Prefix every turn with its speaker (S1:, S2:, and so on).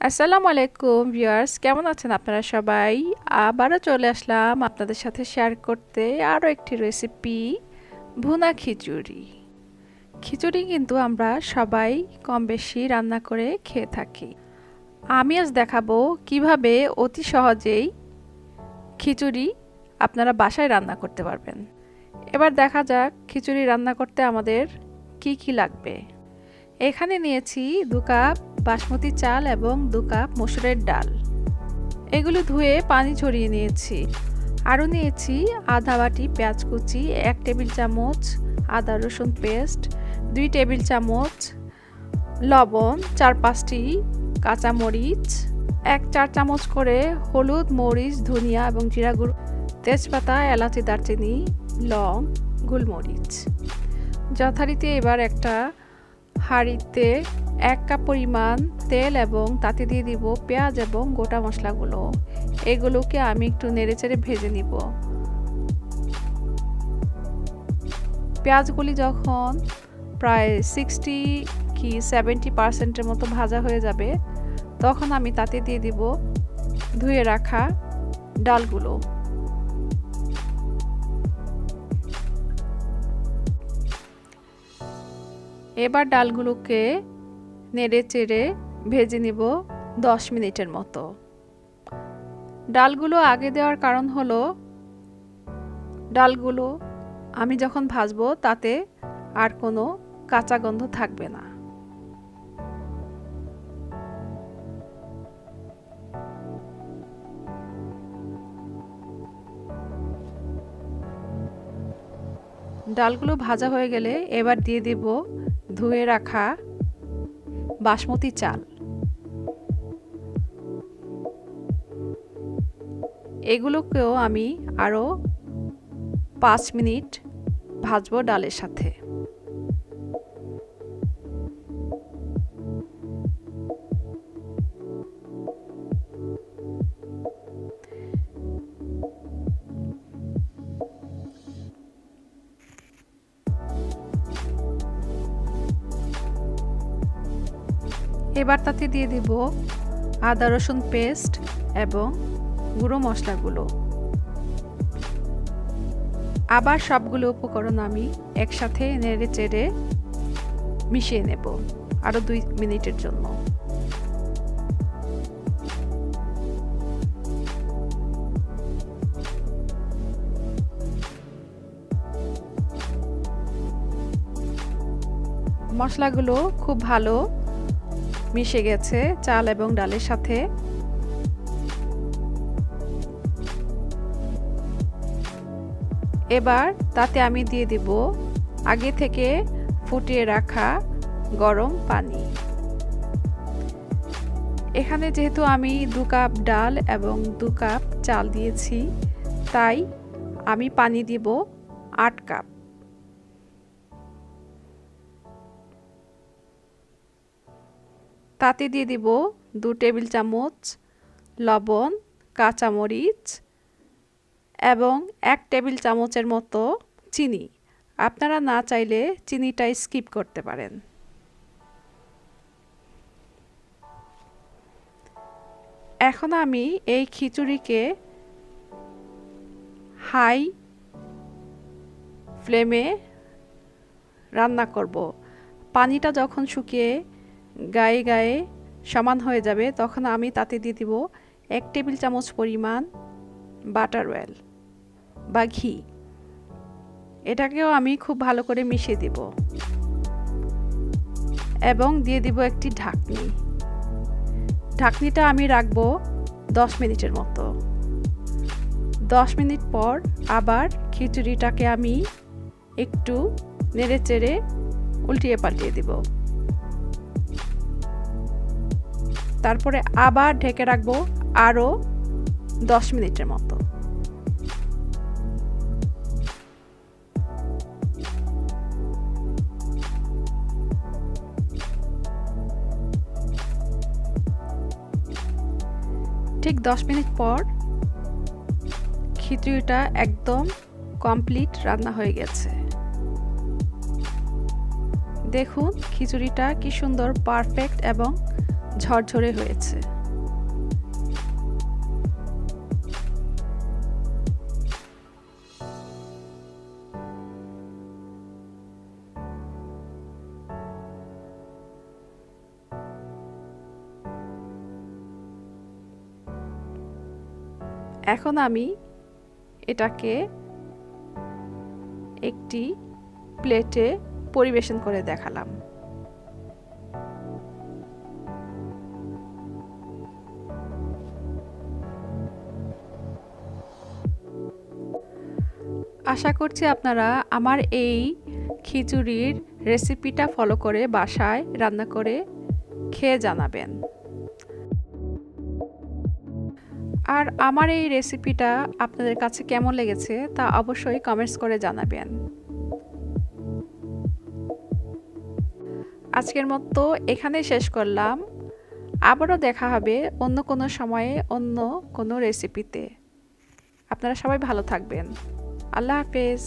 S1: আসসালামু আলাইকুম ভিউয়ার্স, কেমন আছেন আপনারা সবাই? আবারও চলে আসলাম আপনাদের সাথে শেয়ার করতে আরও একটি রেসিপি, ভুনা খিচুড়ি। খিচুড়ি কিন্তু আমরা সবাই কম বেশি রান্না করে খেয়ে থাকি। আমি আজ দেখাবো কিভাবে অতি সহজেই খিচুড়ি আপনারা বাসায় রান্না করতে পারবেন। এবার দেখা যাক খিচুড়ি রান্না করতে আমাদের কি কি লাগবে। এখানে নিয়েছি 2 কাপ বাসমতি চাল এবং 2 কাপ মসুরের ডাল। এগুলো ধুয়ে পানি ঝরিয়ে নিয়েছি। আরও নিয়েছি আধা বাটি পেঁয়াজ কুচি, 1 টেবিল চামচ আদা রসুন পেস্ট, 2 টেবিল চামচ লবণ, 4-5টি কাঁচামরিচ, 1 চা চামচ করে হলুদ, মরিচ, ধনিয়া এবং জিরা গুঁড়ো, তেজপাতা, এলাচি, দারচিনি, লং, গোলমরিচ। যথারীতি এবার একটা হাঁড়িতে 1 কাপ পরিমাণ তেল এবং তাতে দিয়ে দিব পেঁয়াজ এবং গোটা মশলাগুলো। এগুলোকে আমি একটু নেড়েচেড়ে ভেজে নিব। পেঁয়াজগুলি যখন প্রায় 60 কি 70% মতো ভাজা হয়ে যাবে, তখন আমি তাতে দিয়ে দিব ধুয়ে রাখা ডালগুলো। এবার ডালগুলোকে নেড়ে চেড়ে ভেজে নিব 10 মিনিটের মতো। ডালগুলো আগে দেওয়ার কারণ হলো ডালগুলো আমি যখন ভাজবো তাতে আর কোনো কাঁচা গন্ধ থাকবে না। ডালগুলো ভাজা হয়ে গেলে এবার দিয়ে দেব ধুয়ে রাখা বাসমতি চাল। এগুলোকেও আমি আরও 5 মিনিট ভাজবো ডালের সাথে। এবার তাতে দিয়ে দিব আদা রসুন পেস্ট এবং গুঁড়ো মশলাগুলো। আবার সবগুলো উপকরণ আমি একসাথে নেড়ে চেড়ে মিশিয়ে নেব আরও 2 মিনিটের জন্য। মশলাগুলো খুব ভালো মিশে গেছে চাল এবং ডালের সাথে। এবার তাতে আমি দিয়ে দিব আগে থেকে ফুটিয়ে রাখা গরম পানি। এখানে যেহেতু আমি 2 কাপ ডাল এবং 2 কাপ চাল দিয়েছি, তাই আমি পানি দিব 8 কাপ। তাতে দিয়ে দিব 2 টেবিল চামচ লবণ, কাঁচামরিচ এবং 1 টেবিল চামচের মতো চিনি। আপনারা না চাইলে চিনিটা স্কিপ করতে পারেন। এখন আমি এই খিচুড়িকে হাই ফ্লেমে রান্না করব। পানিটা যখন শুকিয়ে গায়ে গায়ে সমান হয়ে যাবে, তখন আমি তাতে দিয়ে দিব 1 টেবিল চামচ পরিমাণ বাটার অয়েল বা ঘি। এটাকেও আমি খুব ভালো করে মিশিয়ে দিব এবং দিয়ে দিব একটি ঢাকনি। ঢাকনিটা আমি রাখবো 10 মিনিটের মতো। 10 মিনিট পর আবার খিচুড়িটাকে আমি একটু নেড়ে চেড়ে উল্টিয়ে পাল্টিয়ে দিব। তারপরে আবার ঢেকে রাখবো আরও 10 মিনিটের মতো। ঠিক 10 মিনিট পর খিচুড়িটা একদম কমপ্লিট রান্না হয়ে গেছে। দেখুন খিচুড়িটা কি সুন্দর পারফেক্ট এবং ঝরঝরে হয়েছে। এখন আমি এটাকে একটি প্লেটে পরিবেশন করে দেখালাম। আশা করছি আপনারা আমার এই খিচুড়ির রেসিপিটা ফলো করে বাসায় রান্না করে খেয়ে জানাবেন। আর আমার এই রেসিপিটা আপনাদের কাছে কেমন লেগেছে তা অবশ্যই কমেন্টস করে জানাবেন। আজকের মতো এখানেই শেষ করলাম। আবারও দেখা হবে অন্য কোনো সময়ে অন্য কোনো রেসিপিতে। আপনারা সবাই ভালো থাকবেন। আল্লাহ হাফেজ।